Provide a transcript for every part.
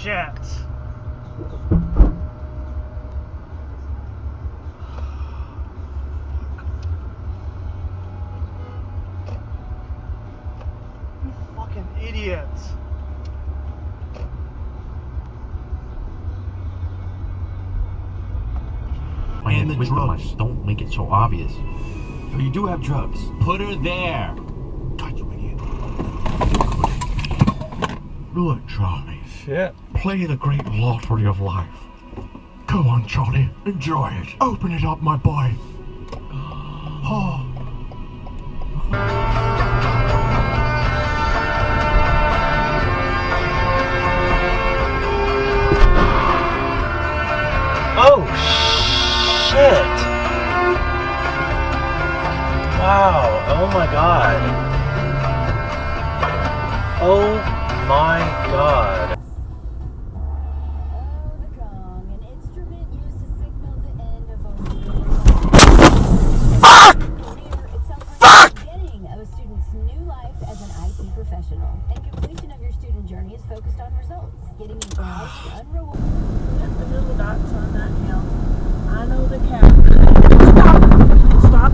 shit. You fucking idiots. And the drugs. Don't make it so obvious. So you do have drugs. Put her there. God, you idiot. Do it, Charlie. Shit. Play the great lottery of life. Go on, Charlie. Enjoy it. Open it up, my boy. Oh. Oh, shit. Wow. Oh my god. Oh my god. And completion of your student journey is focused on results, getting information unrewarded. Get the little dots on that hill. I know the cap. Stop.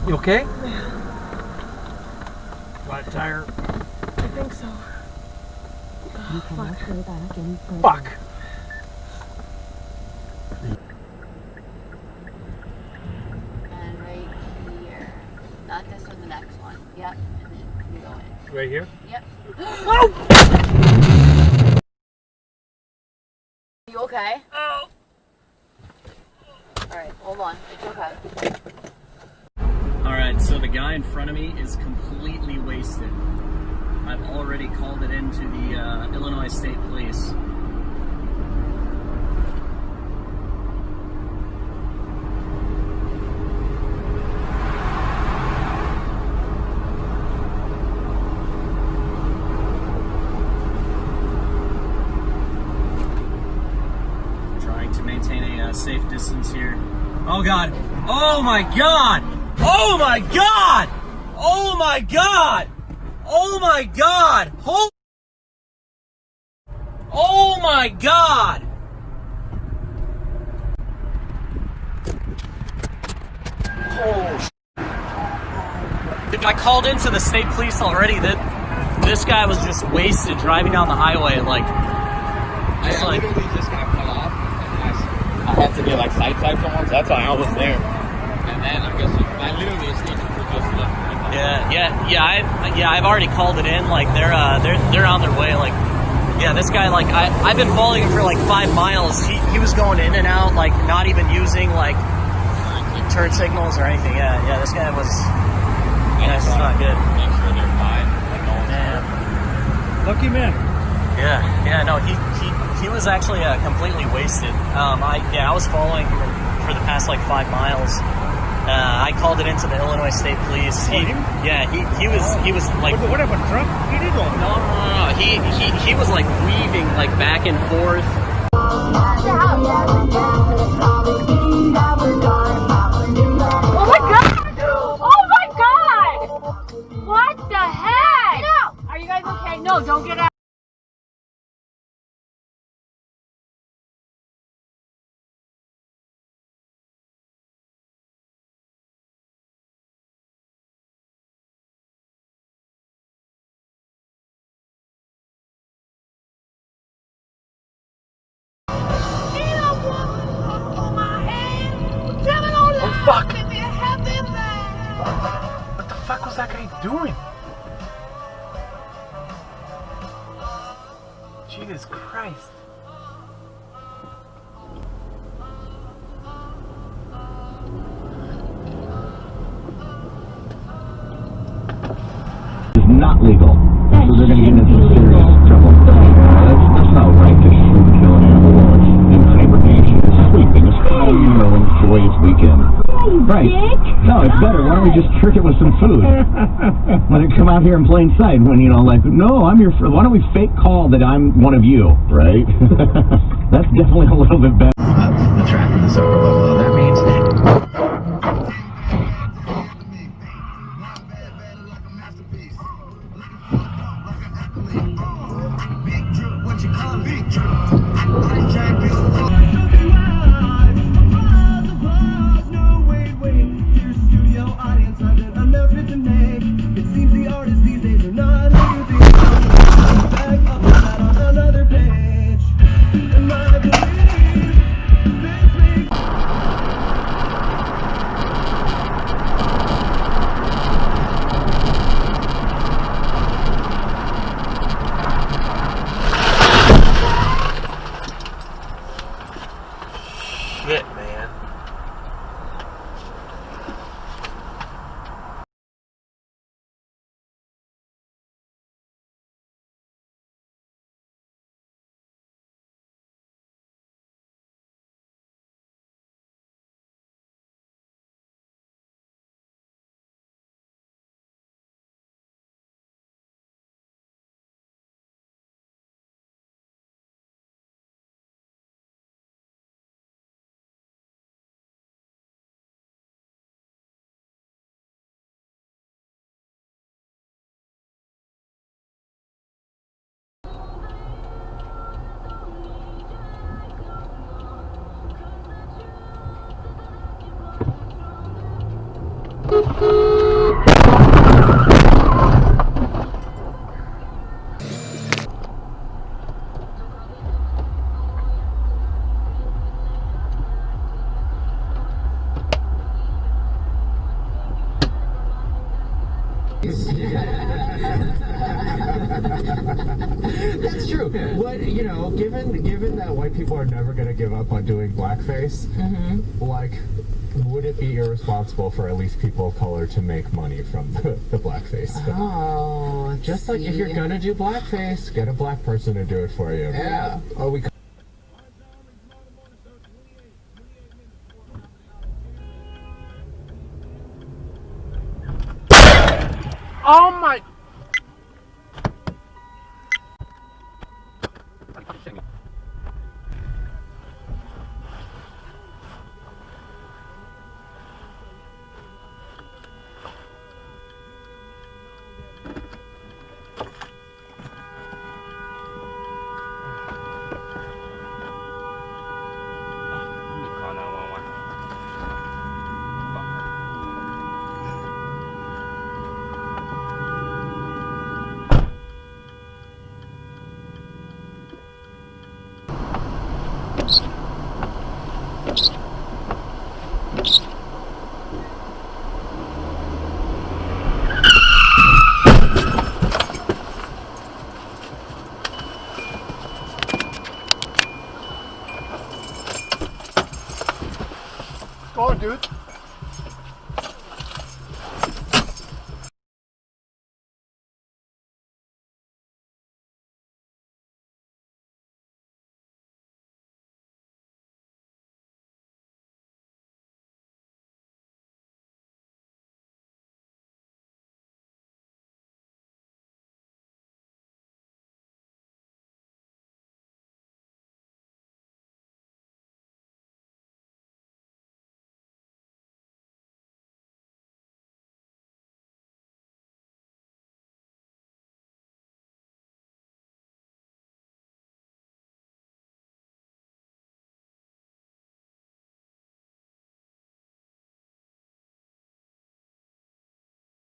You okay? Flat tire. I think so. You can fuck. go back and Fuck. And right here. Not this one, the next one. Yep. And then we go in. Right here? Yep. You okay? Oh. Alright, hold on. It's okay. Alright, so the guy in front of me is completely wasted. I've already called it into the Illinois State Police. Trying to maintain a safe distance here. Oh god! Oh my god! Oh my god! Oh my god! Oh my god! Oh my god! Oh, I called into the state police already. That this guy was just wasted driving down the highway, like just like. Literally just got cut off, and I had to get like side someone, so that's why I was there. And then I guess I literally just left. Yeah, I've already called it in. Like they're on their way. Like, yeah, this guy, like I've been following him for like 5 miles. He was going in and out, like not even using like turn signals or anything. Yeah, this guy was. Yeah, it's not good. Make sure they're fine. Like no one's hurt. Lucky man. Yeah, no, he was actually completely wasted. I was following him for the past like 5 miles. I called it into the Illinois State Police. He was like. What happened, drunk? He did go. No. He was like weaving like back and forth. Oh my god! Oh my god! What the heck? Get out! Are you guys okay? No, don't get out. Oh fuck! What the fuck was that guy doing? Jesus Christ. Is not legal. So they're going to get into some serious trouble. That's not right to shoot, kill an animal while it's in hibernation. It's sleeping. It's fine, you know, enjoy its weekend. Right. No, it's better. Why don't we just trick it with some food? Let it come out here in plain sight when, you know, like, no, I'm your friend. Why don't we fake call that I'm one of you, right? That's definitely a little bit better. The track in this upper level, though, that means That's true. But you know, given that white people are never gonna give up on doing blackface, like, would it be irresponsible for at least people of color to make money from the blackface? Oh, Just like if you're gonna do blackface, get a black person to do it for you. Yeah. Oh, we. Oh my. Go on, dude.